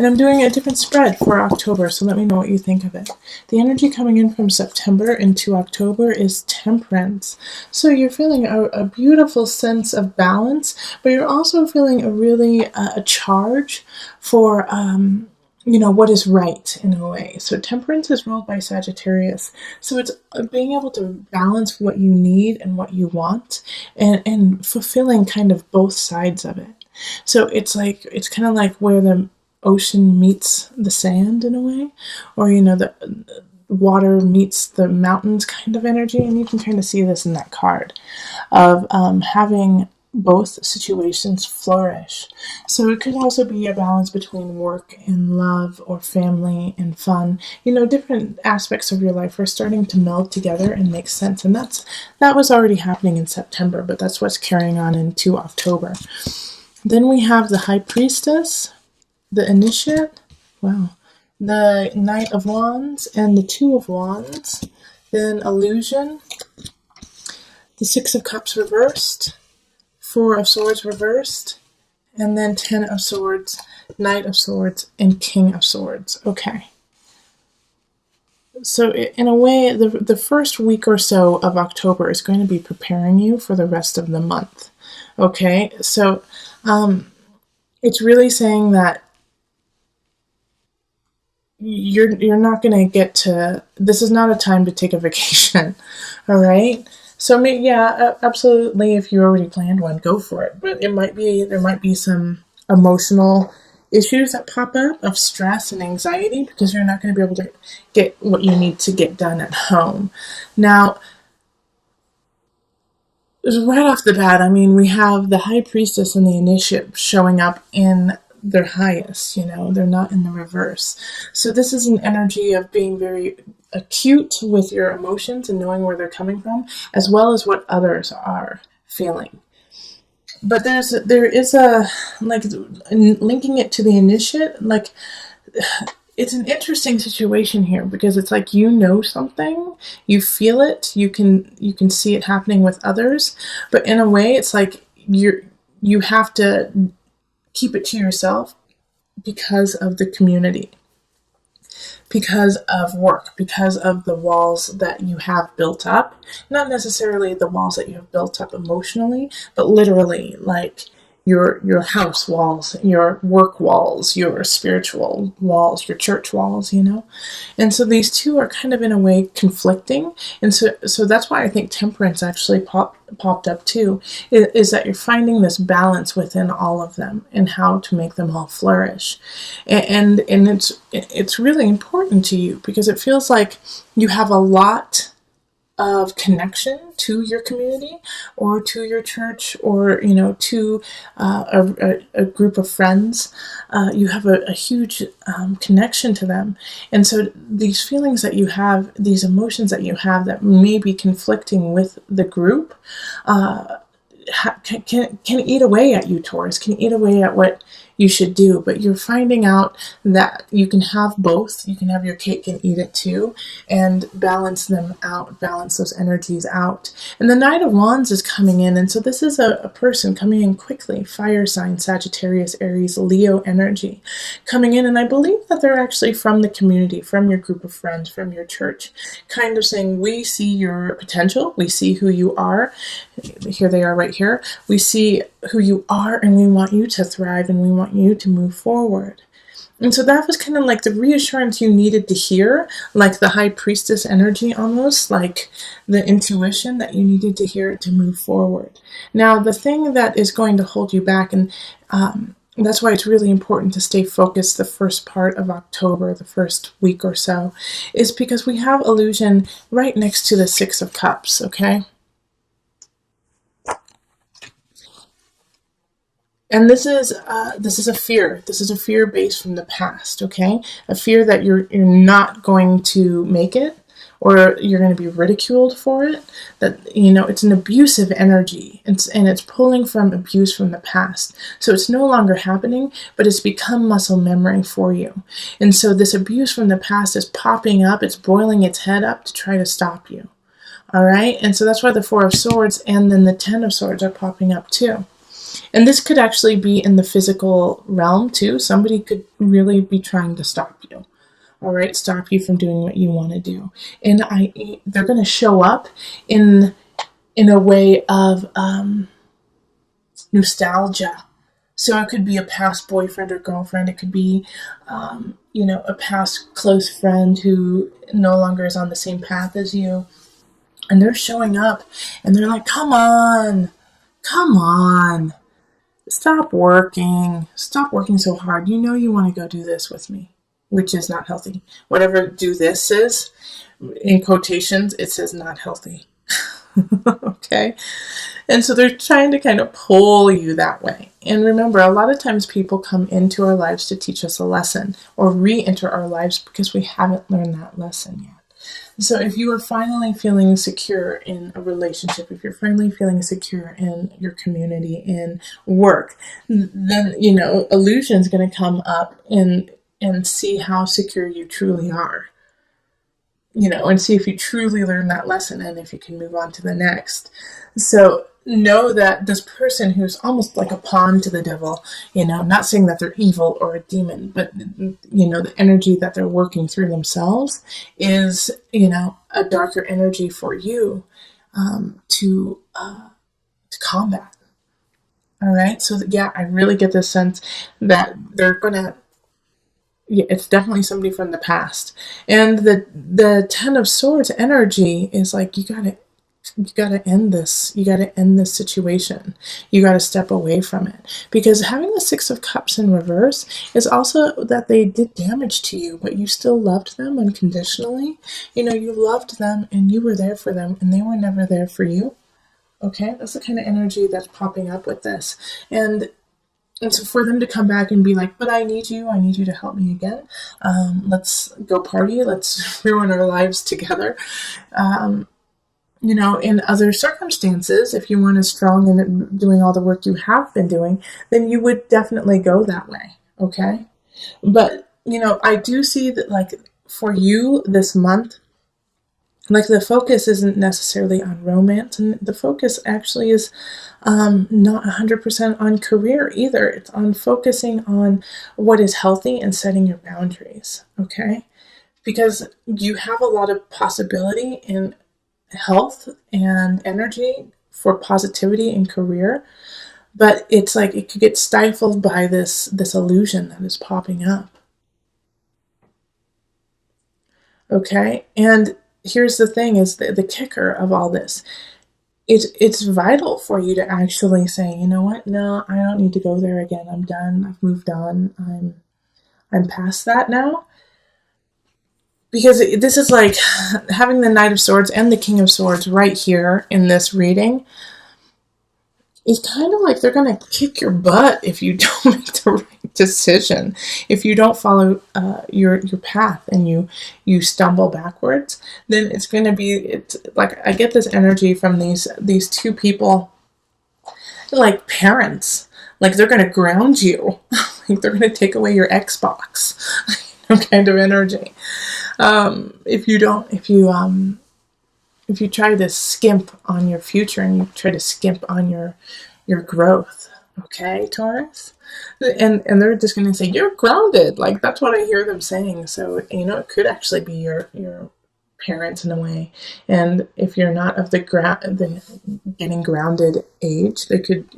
And I'm doing a different spread for October, so let me know what you think of it. The energy coming in from September into October is temperance. So you're feeling a beautiful sense of balance, but you're also feeling a really a charge for what is right in a way. So temperance is ruled by Sagittarius. So it's being able to balance what you need and what you want, and fulfilling kind of both sides of it. So it's kind of like where the ocean meets the sand in a way, or the water meets the mountains kind of energy. And you can kind of see this in that card of having both situations flourish. So it could also be a balance between work and love, or family and fun. Different aspects of your life are starting to meld together and make sense. And that was already happening in September, but that's what's carrying on into October. Then we have the High Priestess, the Initiate, wow, the Knight of Wands, and the Two of Wands. Then Illusion, the Six of Cups reversed, Four of Swords reversed, and then Ten of Swords, Knight of Swords, and King of Swords. Okay. So in a way, the first week or so of October is going to be preparing you for the rest of the month. Okay, so it's really saying that you're not going to get to, this is not a time to take a vacation. All right. So yeah, absolutely. If you already planned one, go for it. But there might be some emotional issues that pop up of stress and anxiety, because you're not going to be able to get what you need to get done at home. Now, right off the bat, we have the High Priestess and the Initiate showing up in their highest. They're not in the reverse. So this is an energy of being very acute with your emotions and knowing where they're coming from, as well as what others are feeling. But there is a, linking it to the Initiate, it's an interesting situation here, because it's like something, you feel it, you can see it happening with others, but in a way it's like you have to keep it to yourself because of the community, because of work, because of the walls that you have built up. Not necessarily the walls that you have built up emotionally, but literally, like your house walls, your work walls, your spiritual walls, your church walls, And so these two are kind of in a way conflicting. And so that's why I think temperance actually popped up too, is that you're finding this balance within all of them and how to make them all flourish. And it's really important to you, because it feels like you have a lot of connection to your community, or to your church, or to a group of friends. You have a huge connection to them, and so these feelings that you have, these emotions that you have that may be conflicting with the group, can eat away at you, Taurus, can eat away at what you should do. But you're finding out that you can have both. You can have your cake and eat it too, and balance them out, balance those energies out. And the Knight of Wands is coming in, and so this is a person coming in quickly, fire sign, Sagittarius, Aries, Leo energy coming in, and I believe that they're actually from the community, from your group of friends, from your church, kind of saying, we see your potential, we see who you are. Here they are right here. We see who you are, and we want you to thrive, and we want you to move forward. And so that was kind of like the reassurance you needed to hear, like the High Priestess energy, almost like the intuition that you needed to hear to move forward. Now, the thing that is going to hold you back, and that's why it's really important to stay focused the first part of October, the first week or so, is because we have illusion right next to the Six of Cups, okay? And this is a fear. This is a fear based from the past, okay? A fear that you're not going to make it, or you're going to be ridiculed for it. That it's an abusive energy, and it's pulling from abuse from the past. So it's no longer happening, but it's become muscle memory for you. And so this abuse from the past is popping up. It's boiling its head up to try to stop you. All right, and so that's why the Four of Swords and then the Ten of Swords are popping up too. And this could actually be in the physical realm too. Somebody could really be trying to stop you. All right, stop you from doing what you want to do. And they're going to show up in a way of nostalgia. So it could be a past boyfriend or girlfriend. It could be, a past close friend who no longer is on the same path as you. And they're showing up and they're like, come on, stop working so hard. You know you want to go do this with me, which is not healthy. Whatever do this is, in quotations, it says not healthy. Okay? And so they're trying to kind of pull you that way. And remember, a lot of times people come into our lives to teach us a lesson or re-enter our lives because we haven't learned that lesson yet. So if you are finally feeling secure in a relationship, if you're finally feeling secure in your community, in work, then, illusion's going to come up and see how secure you truly are. And see if you truly learn that lesson and if you can move on to the next. So know that this person who's almost like a pawn to the devil, not saying that they're evil or a demon, but, the energy that they're working through themselves is, a darker energy for you to combat. All right. So yeah, I really get this sense that they're going to, it's definitely somebody from the past. And the Ten of Swords energy is like, you gotta end this. You gotta end this situation. You gotta step away from it. Because having the Six of Cups in reverse is also that they did damage to you, but you still loved them unconditionally. You loved them and you were there for them and they were never there for you. Okay? That's the kind of energy that's popping up with this. And so for them to come back and be like, but I need you to help me again. Let's go party. Let's ruin our lives together. In other circumstances, if you weren't as strong in doing all the work you have been doing, then you would definitely go that way. Okay. But, I do see that like for you this month, like the focus isn't necessarily on romance, and the focus actually is not 100% on career either. It's on focusing on what is healthy and setting your boundaries, okay? Because you have a lot of possibility in health and energy for positivity in career, but it's like it could get stifled by this illusion that is popping up, okay? And here's the thing is the kicker of all this. It's vital for you to actually say, you know what? No, I don't need to go there again. I'm done. I've moved on. I'm past that now. Because this is like having the Knight of Swords and the King of Swords right here in this reading. It's kind of like they're going to kick your butt if you don't make the right decision. If you don't follow your path and you stumble backwards, then it's going to be, it's like I get this energy from these two people, like parents. Like they're going to ground you. Like they're going to take away your Xbox. Kind of energy. If you try to skimp on your future and you try to skimp on your growth, okay, Taurus? And they're just going to say, you're grounded. Like, that's what I hear them saying. So, it could actually be your parents in a way. And if you're not of the getting grounded age, they could,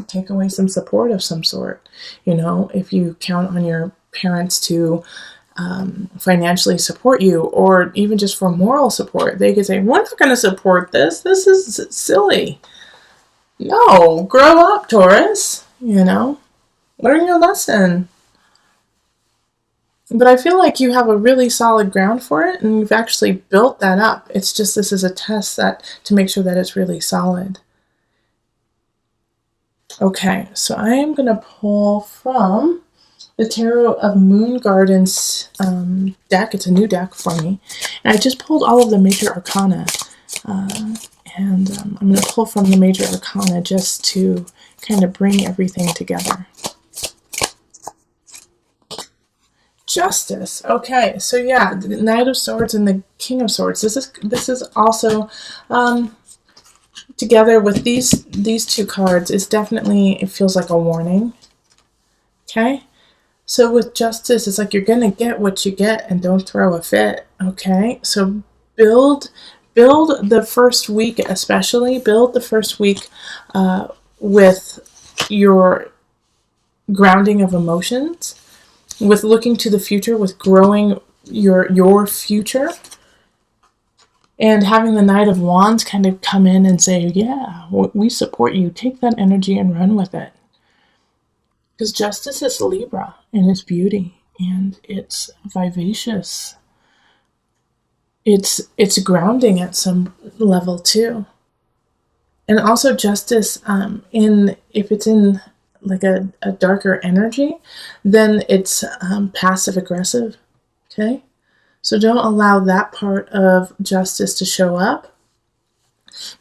take away some support of some sort. If you count on your parents to financially support you, or even just for moral support, they could say, we're not going to support this. This is silly. No, grow up, Taurus. Learn your lesson. But I feel like you have a really solid ground for it, and you've actually built that up. It's just this is a test to make sure that it's really solid. Okay, so I am going to pull from the Tarot of Moon Gardens deck. It's a new deck for me. And I just pulled all of the major arcana. And I'm going to pull from the major arcana just to kind of bring everything together. Justice. Okay, so yeah, the Knight of Swords and the King of Swords. This is also together with these two cards, it's definitely, it feels like a warning. Okay? So with justice, it's like you're going to get what you get and don't throw a fit. Okay? So build the first week, especially build the first week with your grounding of emotions, with looking to the future, with growing your future, and having the Knight of Wands kind of come in and say, yeah, we support you. Take that energy and run with it. Because justice is Libra, and it's beauty, and it's vivacious. It's grounding at some level too. And also justice, if it's in like a darker energy, then it's passive aggressive. Okay? So don't allow that part of justice to show up,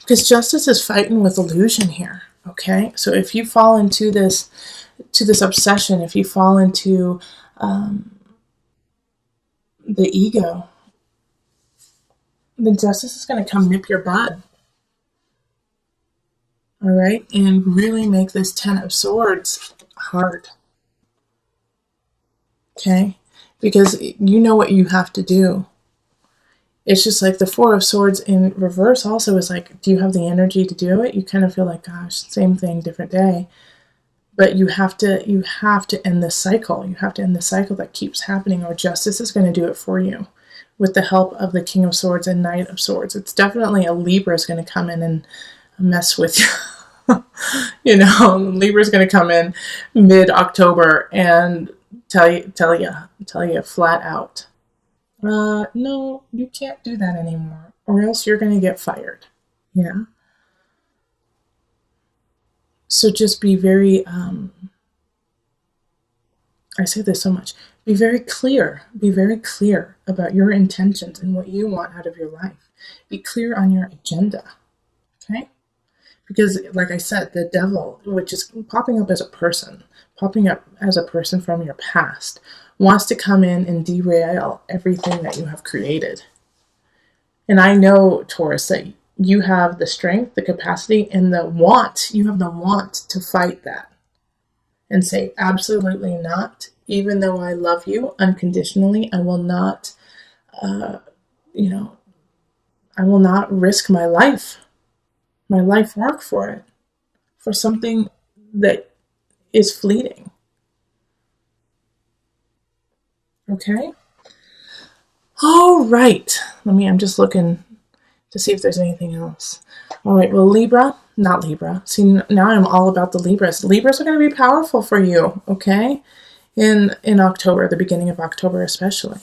because justice is fighting with illusion here. Okay? So if you fall into this obsession, if you fall into the ego, then justice is going to come nip your bud. All right? And really make this Ten of Swords hard. Okay? Because you know what you have to do. It's just like the Four of Swords in reverse also is like, do you have the energy to do it? You kind of feel like, gosh, same thing, different day. But you have to end this cycle. You have to end the cycle that keeps happening, or justice is going to do it for you with the help of the King of Swords and Knight of Swords. It's definitely a Libra is going to come in and mess with you. You know, Libra is going to come in mid-October and tell you flat out, no, you can't do that anymore, or else you're going to get fired. Yeah. So just be very, I say this so much, be very clear about your intentions and what you want out of your life. Be clear on your agenda. Okay? Because, like I said, the devil, which is popping up as a person from your past, wants to come in and derail everything that you have created. And I know, Taurus, that you have the strength, the capacity, and the want. You have the want to fight that and say, absolutely not. Even though I love you unconditionally, I will not, I will not risk my life work for it, for something that is fleeting. Okay? All right. I'm just looking to see if there's anything else. All right. Well, not Libra. See, now I'm all about the Libras. Libras are going to be powerful for you, okay? In October, the beginning of October especially.